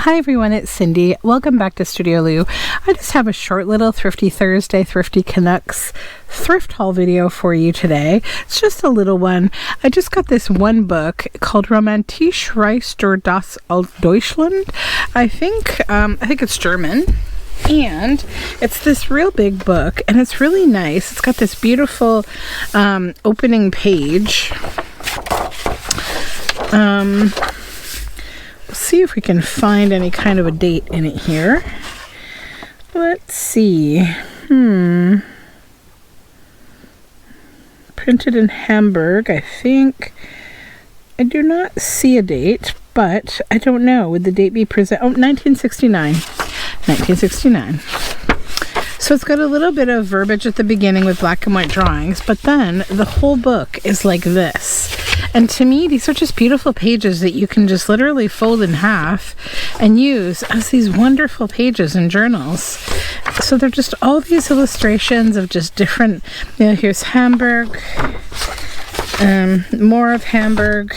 Hi everyone, it's Cindy. Welcome back to Studioloo. I just have a short little Thrifty Thursday, Thrifty Canucks thrift haul video for you today. It's just a little one. I just got this one book called Romantische Reise durch das Deutschland. I think it's German. And it's this real big book, and it's really nice. It's got this beautiful opening page. See if we can find any kind of a date in it here. Let's see. Printed in Hamburg, I think. I do not see a date, but I don't know. Would the date be present? Oh, 1969. 1969. So it's got a little bit of verbiage at the beginning with black and white drawings, but then the whole book is like this. And to me, these are just beautiful pages that you can just literally fold in half and use as these wonderful pages in journals. So they're just all these illustrations of just different, here's Hamburg, more of Hamburg,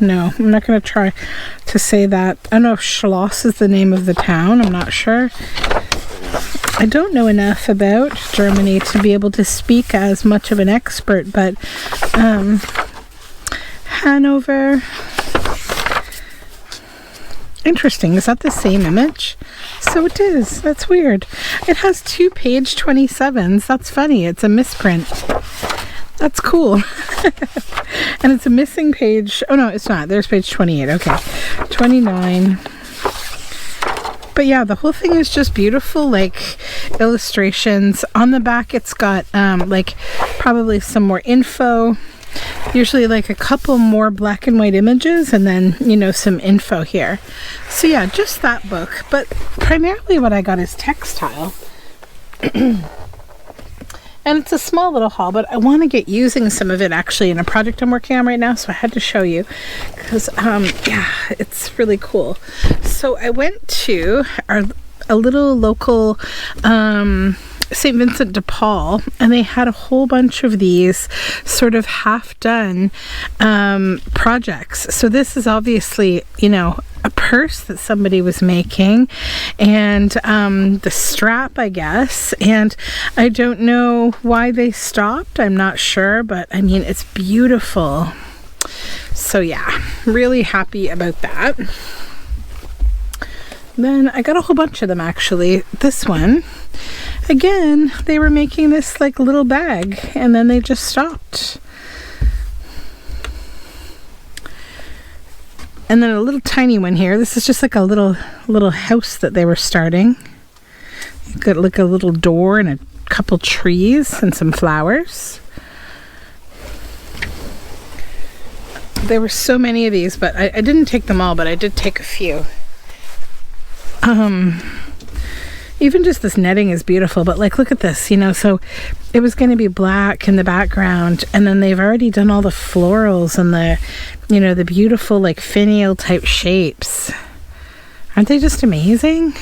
no, I'm not going to try to say that. I don't know if Schloss is the name of the town. I'm not sure. I don't know enough about Germany to be able to speak as much of an expert, but Hanover. Interesting. Is that the same image? So it is. That's weird. It has 2 page 27s. That's funny. It's a misprint. That's cool. And it's a missing page. Oh, no, it's not. There's page 28. Okay. 29. But yeah, the whole thing is just beautiful, like illustrations. On the back, it's got like probably some more info. Usually like a couple more black and white images and then, some info here. So yeah, just that book. But primarily what I got is textile. And it's a small little haul, but I want to get using some of it actually in a project I'm working on right now, so I had to show you because, yeah, it's really cool. So I went to a little local St. Vincent de Paul, and they had a whole bunch of these sort of half-done projects. So this is obviously, a purse that somebody was making, and the strap, I guess, and I don't know why they stopped. I'm not sure, but I mean, it's beautiful. So yeah, really happy about that. Then I got a whole bunch of them actually. This one, again, they were making this like little bag and then they just stopped. And then a little tiny one here. This is just like a little house that they were starting. You got like a little door and a couple trees and some flowers. There were so many of these, but I didn't take them all, but I did take a few. Even just this netting is beautiful, but like, look at this, so it was going to be black in the background, and then they've already done all the florals and the, the beautiful like finial type shapes. Aren't they just amazing?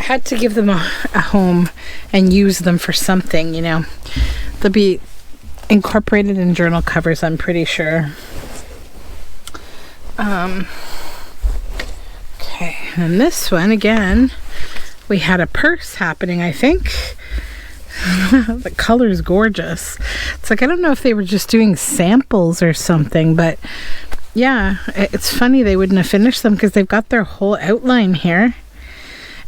I had to give them a home and use them for something, They'll be incorporated in journal covers, I'm pretty sure. Okay, and this one, again, we had a purse happening, I think. The color's gorgeous. It's like, I don't know if they were just doing samples or something, but yeah, it's funny they wouldn't have finished them because they've got their whole outline here.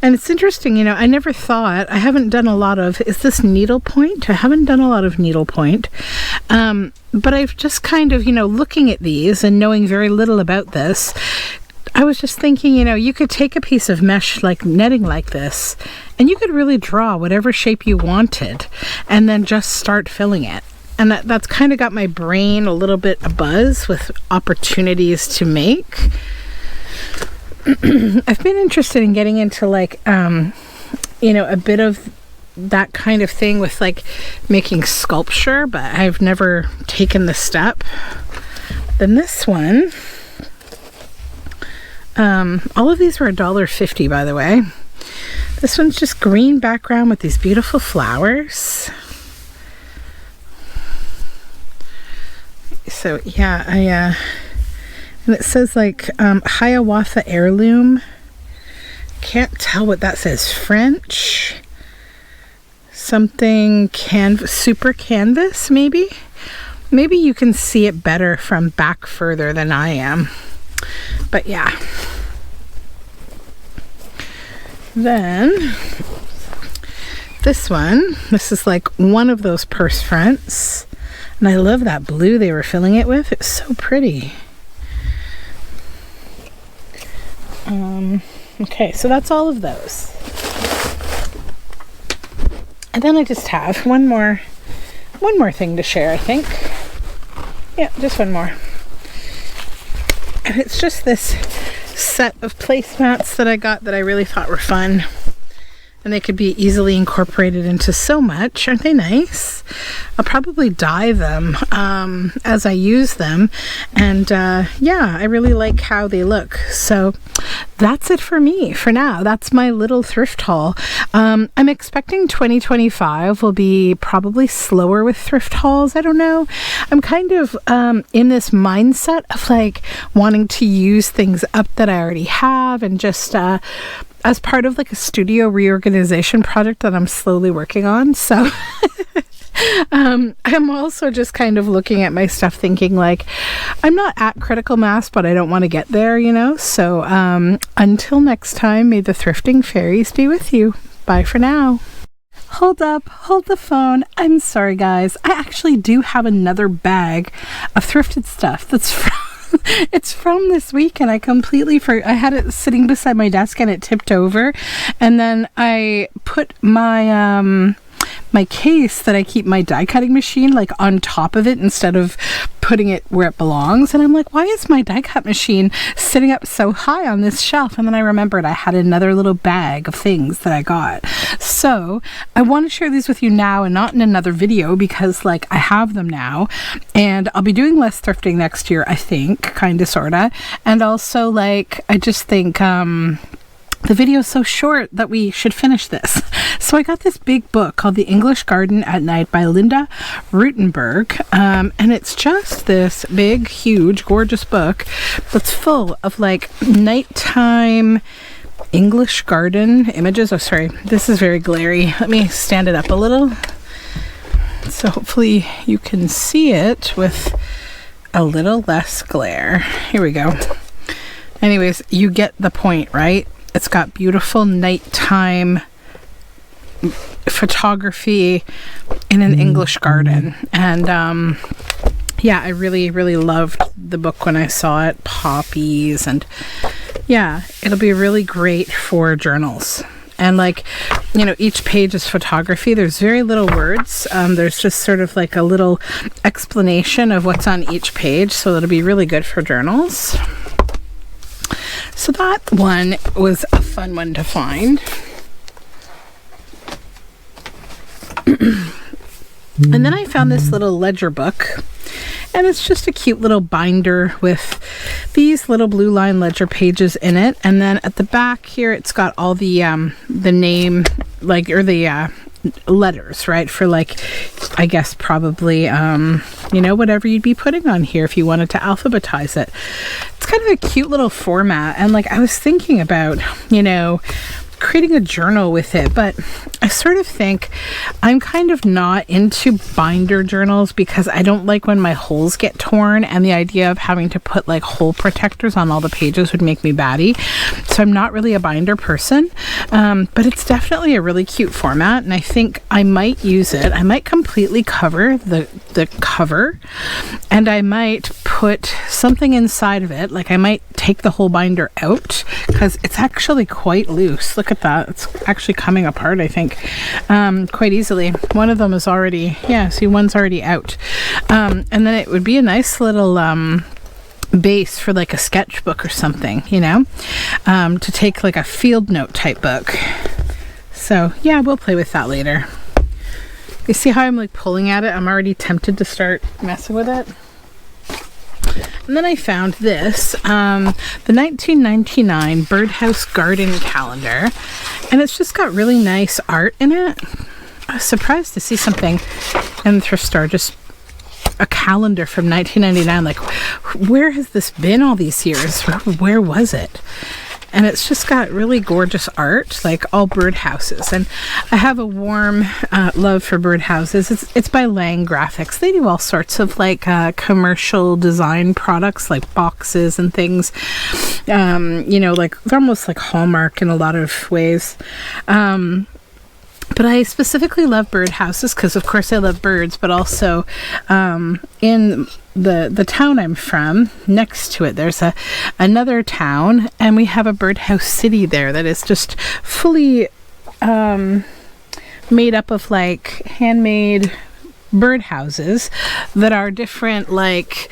And it's interesting, I never thought, I haven't done a lot of, is this needlepoint? I haven't done a lot of needlepoint. But I've just kind of, looking at these and knowing very little about this, I was just thinking, you could take a piece of mesh like netting like this and you could really draw whatever shape you wanted and then just start filling it. And that's kind of got my brain a little bit abuzz with opportunities to make. I've been interested in getting into like, a bit of that kind of thing with like making sculpture, but I've never taken the step. Then this one, all of these were $1.50, by the way. This one's just green background with these beautiful flowers. So yeah, and it says like Hiawatha heirloom. Can't tell what that says. French. Something super canvas, maybe? Maybe you can see it better from back further than I am. But yeah. Then this is like one of those purse fronts. And I love that blue they were filling it with. It's so pretty. Okay, so that's all of those. And then I just have one more thing to share, I think. Yeah, just one more. And it's just this set of placemats that I got that I really thought were fun. And they could be easily incorporated into so much. Aren't they nice? I'll probably dye them as I use them. And yeah, I really like how they look. So that's it for me for now. That's my little thrift haul. I'm expecting 2025 will be probably slower with thrift hauls. I don't know. I'm kind of in this mindset of like wanting to use things up that I already have and just as part of like a studio reorganization project that I'm slowly working on. So I'm also just kind of looking at my stuff thinking like I'm not at critical mass, but I don't want to get there, you know. So until next time, may the thrifting fairies be with you. Bye for now. Hold up, hold the phone. I'm sorry guys, I actually do have another bag of thrifted stuff that's it's from this week, and I completely forgot. I had it sitting beside my desk and it tipped over, and then I put my my case that I keep my die cutting machine like on top of it instead of putting it where it belongs. And I'm like, why is my die cut machine sitting up so high on this shelf? And then I remembered I had another little bag of things that I got. So I want to share these with you now and not in another video because like I have them now, and I'll be doing less thrifting next year, I think, kind of, sorta. And also like I just think the video is so short that we should finish this. So I got this big book called The English Garden at Night by Linda Rutenberg. And it's just this big, huge, gorgeous book that's full of like nighttime English garden images. Oh, sorry. This is very glary. Let me stand it up a little. So hopefully you can see it with a little less glare. Here we go. Anyways, you get the point, right? It's got beautiful nighttime photography in an English garden. And yeah, I really, really loved the book when I saw it. Poppies, and yeah, it'll be really great for journals. And like, you know, each page is photography. There's very little words. There's just sort of like a little explanation of what's on each page. So it'll be really good for journals. So that one was a fun one to find. And then I found this little ledger book, and it's just a cute little binder with these little blue line ledger pages in it. And then at the back here, it's got all the name, like, or the letters, right, for like, I guess probably you know, whatever you'd be putting on here if you wanted to alphabetize it. It's kind of a cute little format, and like I was thinking about, you know, creating a journal with it, but I sort of think I'm kind of not into binder journals because I don't like when my holes get torn, and the idea of having to put like hole protectors on all the pages would make me batty. So I'm not really a binder person, but it's definitely a really cute format, and I think I might use it. I might completely cover the cover, and I might put something inside of it. Like I might take the whole binder out because it's actually quite loose. Look at that. It's actually coming apart, I think, quite easily. One of them is already, yeah, see, one's already out. And then it would be a nice little base for like a sketchbook or something, you know, to take like a field note type book. So yeah, we'll play with that later. You see how I'm like pulling at it? I'm already tempted to start messing with it. And then I found this, the 1999 Birdhouse Garden Calendar, and it's just got really nice art in it. I was surprised to see something in the thrift store just a calendar from 1999. Like, where has this been all these years? Where was it? And it's just got really gorgeous art, like all birdhouses. And I have a warm love for birdhouses. It's by Lang Graphics. They do all sorts of like commercial design products, like boxes and things. You know, like they're almost like Hallmark in a lot of ways. But I specifically love birdhouses because, of course, I love birds, but also in the town I'm from, next to it, there's another town, and we have a birdhouse city there that is just fully made up of, like, handmade birdhouses that are different, like,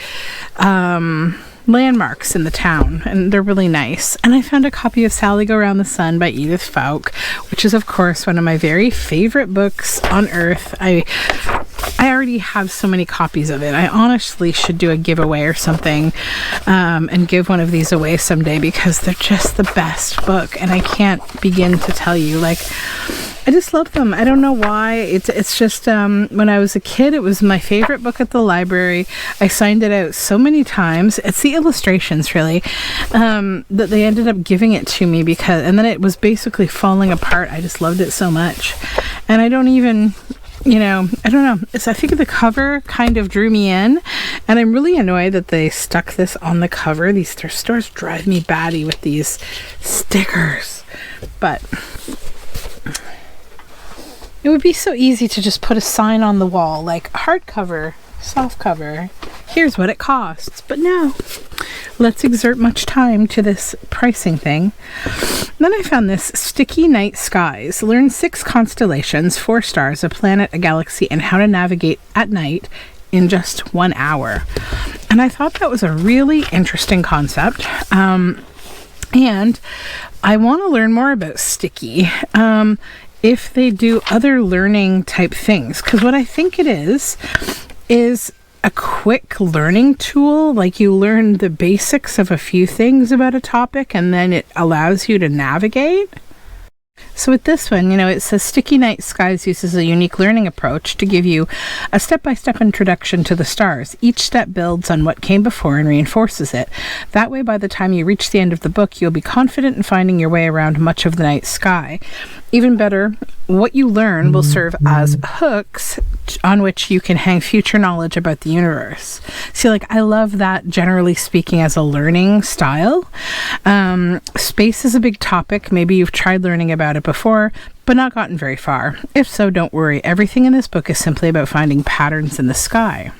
landmarks in the town, and they're really nice. And I found a copy of Sally Go Round the Sun by Edith Falk, which is, of course, one of my very favorite books on earth. I already have so many copies of it. I honestly should do a giveaway or something and give one of these away someday, because they're just the best book, and I can't begin to tell you, like, I just love them. I don't know why. It's just when I was a kid, it was my favorite book at the library. I signed it out so many times. It's the illustrations, really, that they ended up giving it to me, because, and then it was basically falling apart. I just loved it so much. And I don't even, you know, I don't know. I think the cover kind of drew me in, and I'm really annoyed that they stuck this on the cover. These thrift stores drive me batty with these stickers. But it would be so easy to just put a sign on the wall, like hardcover, softcover, here's what it costs. But no, let's exert much time to this pricing thing. Then I found this Sticky Night Skies. Learn 6 constellations, 4 stars, a planet, a galaxy, and how to navigate at night in just 1 hour. And I thought that was a really interesting concept. And I want to learn more about Sticky. If they do other learning type things, because what I think it is a quick learning tool. Like, you learn the basics of a few things about a topic, and then it allows you to navigate. So with this one, you know, it says Sticky Night Skies uses a unique learning approach to give you a step-by-step introduction to the stars. Each step builds on what came before and reinforces it. That way, by the time you reach the end of the book, you'll be confident in finding your way around much of the night sky. Even better, what you learn will serve as hooks on which you can hang future knowledge about the universe. See, like, I love that, generally speaking, as a learning style. Space is a big topic. Maybe you've tried learning about it before, but not gotten very far. If so, don't worry. Everything in this book is simply about finding patterns in the sky.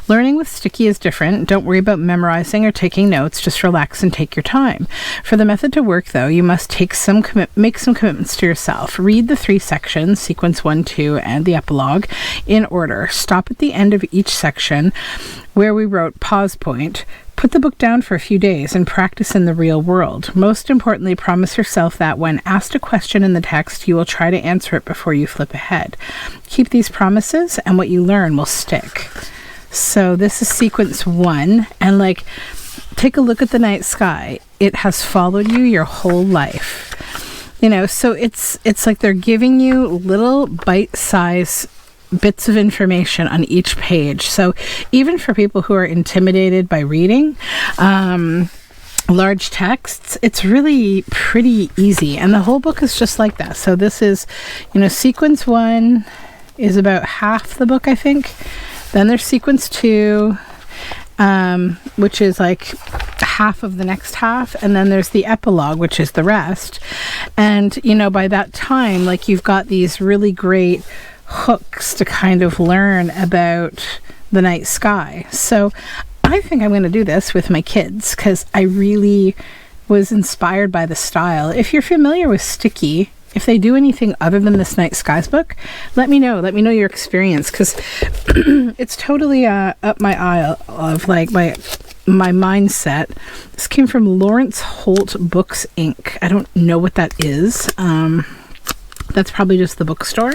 Learning with Sticky is different. Don't worry about memorizing or taking notes. Just relax and take your time. For the method to work, though, you must make some commitments to yourself. Read the 3 sections, sequence 1, 2, and the epilogue, in order. Stop at the end of each section where we wrote pause point. Put the book down for a few days and practice in the real world. Most importantly, promise yourself that when asked a question in the text, you will try to answer it before you flip ahead. Keep these promises, and what you learn will stick. So this is sequence 1, and like, take a look at the night sky. It has followed you your whole life. You know, so it's like they're giving you little bite-sized bits of information on each page. So even for people who are intimidated by reading large texts, it's really pretty easy. And the whole book is just like that. So this is, you know, sequence 1 is about half the book, I think. Then there's sequence 2, which is like half of the next half. And then there's the epilogue, which is the rest. And, you know, by that time, like, you've got these really great hooks to kind of learn about the night sky. So I think I'm going to do this with my kids, because I really was inspired by the style. If you're familiar with Sticky, if they do anything other than this Night Skies book, let me know. Let me know your experience, because it's totally up my aisle of like my mindset. This came from Lawrence Holt Books Inc. I don't know what that is. That's probably just the bookstore.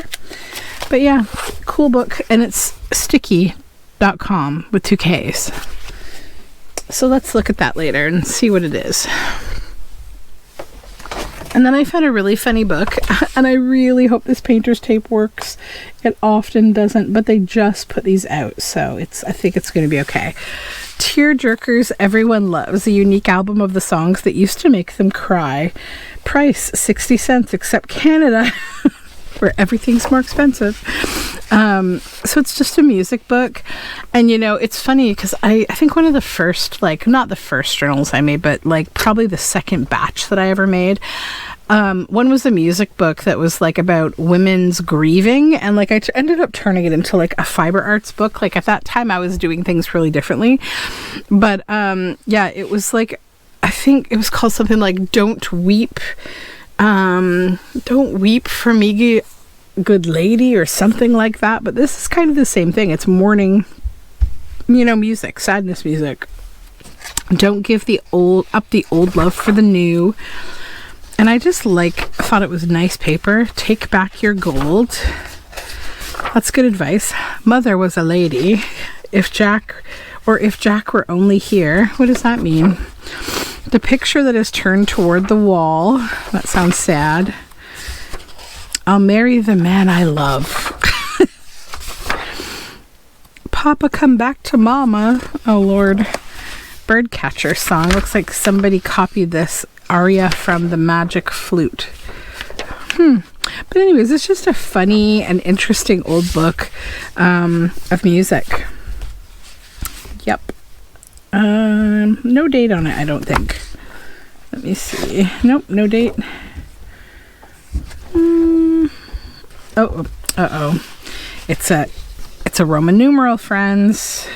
But yeah, cool book, and it's sticky.com with 2 Ks. So let's look at that later and see what it is. And then I found a really funny book, and I really hope this painter's tape works. It often doesn't, but they just put these out, so I think it's going to be okay. Tearjerkers Everyone Loves, a unique album of the songs that used to make them cry. Price 60 cents, except Canada, where everything's more expensive. So it's just a music book. And you know, it's funny because I think one of the first, like, not the first journals I made, but like probably the second batch that I ever made, one was a music book that was like about women's grieving, and like I ended up turning it into like a fiber arts book. Like at that time I was doing things really differently, but yeah, it was like, I think it was called something like Don't Weep for Me, Good Lady, or something like that. But this is kind of the same thing. It's mourning, you know, music, sadness music. Don't give the old love for the new. And I just thought it was nice paper. Take back your gold. That's good advice. Mother was a lady. If Jack were only here. What does that mean? The picture that is turned toward the wall. That sounds sad. I'll marry the man I love. Papa, come back to Mama. Oh, Lord. Birdcatcher song. Looks like somebody copied this aria from The Magic Flute. But anyways, it's just a funny and interesting old book of music. Yep. No date on it, I don't think. Let me see. Nope, no date. It's a Roman numeral, friends.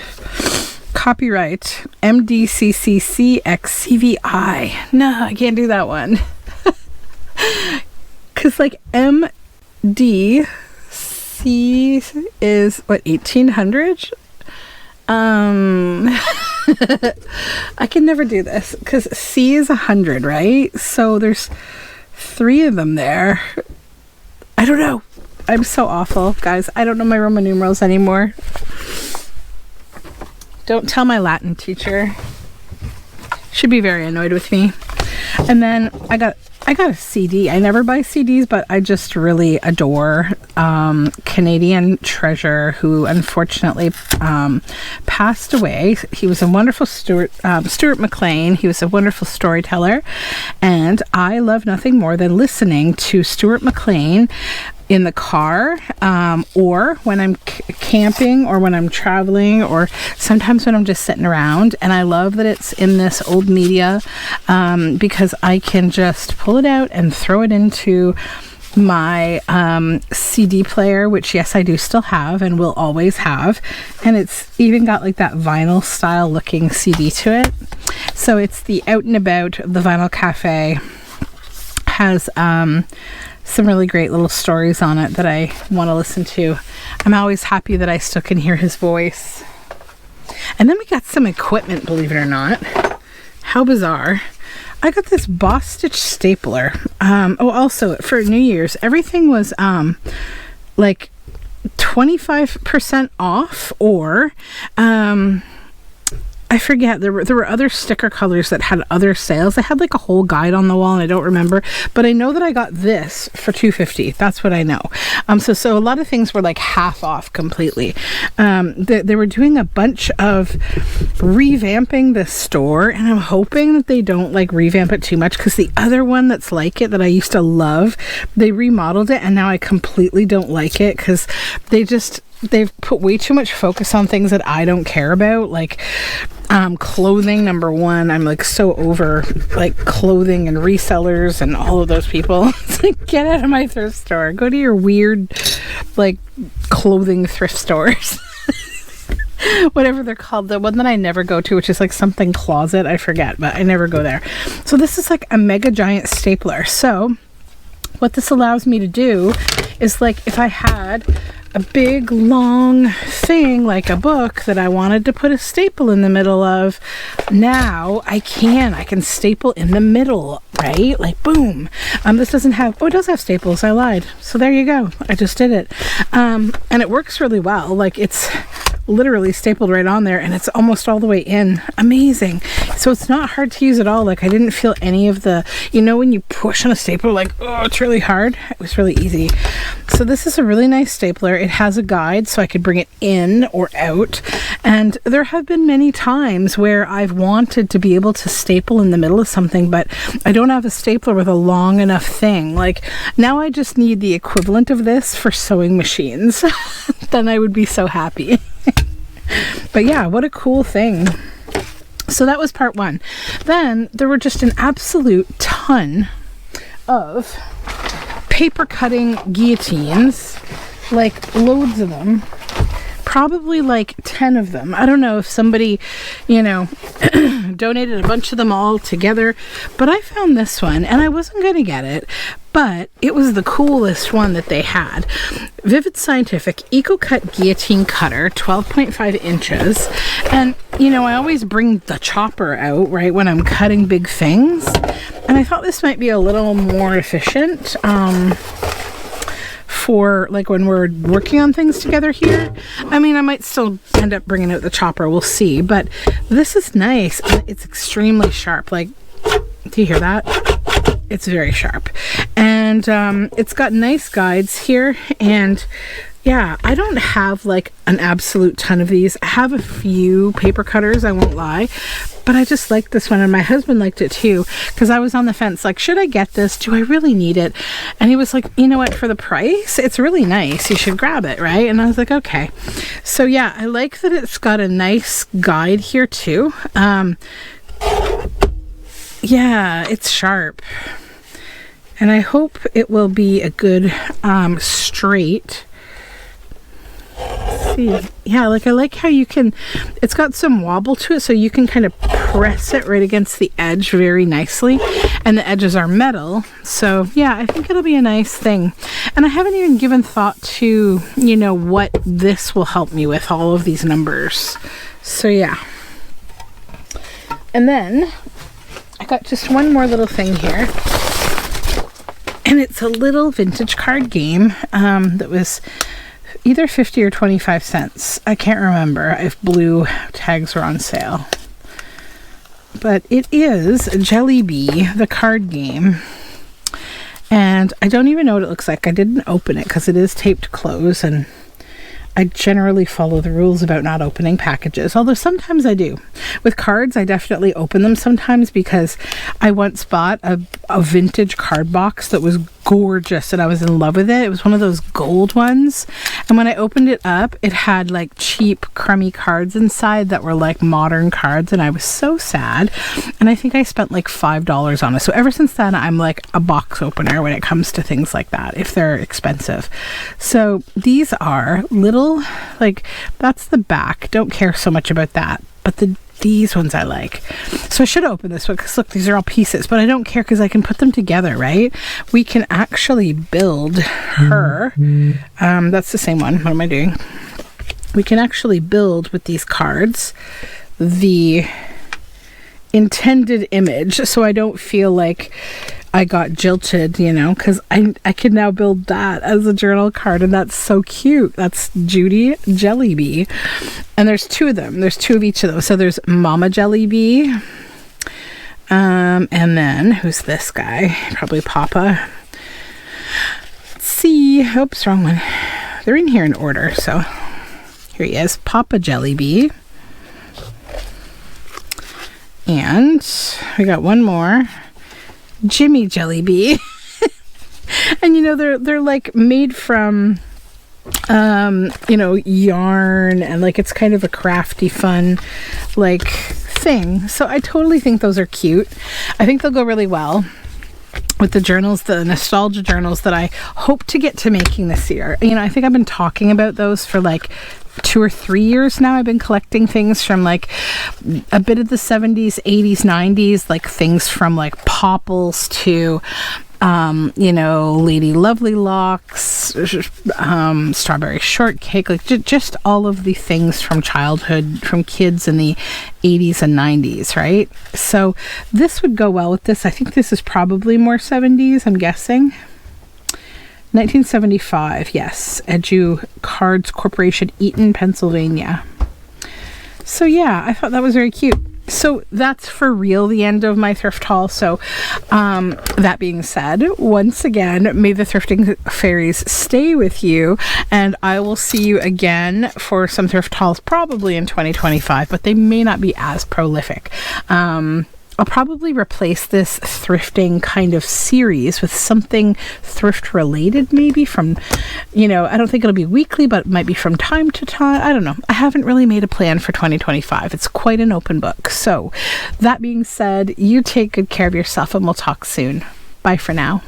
Copyright MDCCCXCVI. No, I can't do that one. Because like MDC is what, 1800? I can never do this because C is 100, right? So there's 3 of them there. I don't know. I'm so awful, guys. I don't know my Roman numerals anymore. Don't tell my Latin teacher. Should be very annoyed with me. And then I got a CD. I never buy CDs, but I just really adore Canadian treasure who unfortunately passed away. He was a wonderful Stuart McLean. He was a wonderful storyteller, and I love nothing more than listening to Stuart McLean in the car, or when I'm camping, or when I'm traveling, or sometimes when I'm just sitting around. And I love that it's in this old media, because I can just pull it out and throw it into my CD player, which yes, I do still have and will always have. And it's even got like that vinyl style looking CD to it. So it's the Out and About of the Vinyl Cafe. Has some really great little stories on it that I want to listen to. I'm always happy that I still can hear his voice. And then we got some equipment, believe it or not. How bizarre. I got this Boss Stitch stapler. Also for New Year's, everything was like 25% off, or I forget, there were other sticker colors that had other sales. I had like a whole guide on the wall and I don't remember, but I know that I got this for $2.50. That's what I know. So a lot of things were like half off completely. They were doing a bunch of revamping the store, and I'm hoping that they don't like revamp it too much, because the other one that's like it that I used to love, they remodeled it and now I completely don't like it, because they've put way too much focus on things that I don't care about, like clothing, number one. I'm like so over like clothing and resellers and all of those people. It's like, get out of my thrift store. Go to your weird like clothing thrift stores. Whatever they're called. The one that I never go to, which is like something closet, I forget, but I never go there. So this is like a mega giant stapler. So what this allows me to do is, like, if I had a big long thing like a book that I wanted to put a staple in the middle of, now I can staple in the middle, right? Like boom. This doesn't have, it does have staples. I lied. So there you go. I just did it. And it works really well. Like, it's literally stapled right on there, and it's almost all the way in. Amazing. So it's not hard to use at all. Like, I didn't feel any of the, you know, when you push on a stapler, like, oh, it's really hard. It was really easy. So this is a really nice stapler. It has a guide so I could bring it in or out. And there have been many times where I've wanted to be able to staple in the middle of something, but I don't have a stapler with a long enough thing. Like, now I just need the equivalent of this for sewing machines. Then I would be so happy. But yeah, what a cool thing. So that was part one. Then there were just an absolute ton of paper cutting guillotines, like loads of them. Probably like 10 of them. I don't know if somebody, you know, donated a bunch of them all together, but I found this one and I wasn't going to get it, but it was the coolest one that they had. Vivid Scientific Eco-Cut Guillotine Cutter, 12.5 inches. And, you know, I always bring the chopper out, right, when I'm cutting big things. And I thought this might be a little more efficient. For like when we're working on things together here. I mean, I might still end up bringing out the chopper, we'll see, but this is nice. It's extremely sharp. Like, do you hear that? It's very sharp, and it's got nice guides here. And yeah, I don't have like an absolute ton of these. I have a few paper cutters, I won't lie, but I just like this one, and my husband liked it too, because I was on the fence, like, should I get this? Do I really need it? And he was like, you know what, for the price, it's really nice. You should grab it, right? And I was like, okay. So yeah, I like that it's got a nice guide here too. Yeah, it's sharp. And I hope it will be a good straight. Yeah, like I like how you can, it's got some wobble to it, so you can kind of press it right against the edge very nicely, and the edges are metal. So yeah, I think it'll be a nice thing. And I haven't even given thought to, you know, what this will help me with, all of these numbers. So yeah. And then I got just one more little thing here, and it's a little vintage card game that was either 50 or 25 cents. I can't remember if blue tags were on sale. But it is Jelly Bee, the card game. And I don't even know what it looks like. I didn't open it because it is taped closed, and I generally follow the rules about not opening packages, although sometimes I do. With cards, I definitely open them sometimes, because I once bought a vintage card box that was gorgeous and I was in love with it. It was one of those gold ones, and when I opened it up, it had like cheap crummy cards inside that were like modern cards, and I was so sad. And I think I spent like $5 on it. So ever since then, I'm like a box opener when it comes to things like that, if they're expensive. So these are little, like, that's the back. Don't care so much about that, but these ones I like. So I should open this one, because look, these are all pieces, but I don't care because I can put them together, right? We can actually build her. That's the same one. What am I doing? We can actually build with these cards the intended image, so I don't feel like I got jilted, you know, because I can now build that as a journal card, and that's so cute. That's Judy Jelly Bee, and there's two of them. There's two of each of those. So there's Mama Jelly Bee, and then who's this guy? Probably Papa. Let's see. Oops, wrong one. They're in here in order, so here he is, Papa Jelly Bee, and we got one more. Jimmy Jelly Bee. And you know, they're like made from you know, yarn, and like it's kind of a crafty, fun like thing. So I totally think those are cute. I think they'll go really well with the journals, the nostalgia journals that I hope to get to making this year. You know, I think I've been talking about those for like 2 or 3 years now. I've been collecting things from like a bit of the 70s, 80s, 90s, like things from like Popples to you know, Lady Lovely Locks, Strawberry Shortcake, like just all of the things from childhood, from kids in the 80s and 90s, right? So this would go well with this. I think this is probably more 70s, I'm guessing. 1975, yes. Edu Cards Corporation, Eaton, Pennsylvania. So yeah, I thought that was very cute. So that's for real the end of my thrift haul. So that being said, once again, may the thrifting fairies stay with you, and I will see you again for some thrift hauls probably in 2025, but they may not be as prolific. I'll probably replace this thrifting kind of series with something thrift related, maybe from, I don't think it'll be weekly, but it might be from time to time. I don't know. I haven't really made a plan for 2025. It's quite an open book. So that being said, you take good care of yourself and we'll talk soon. Bye for now.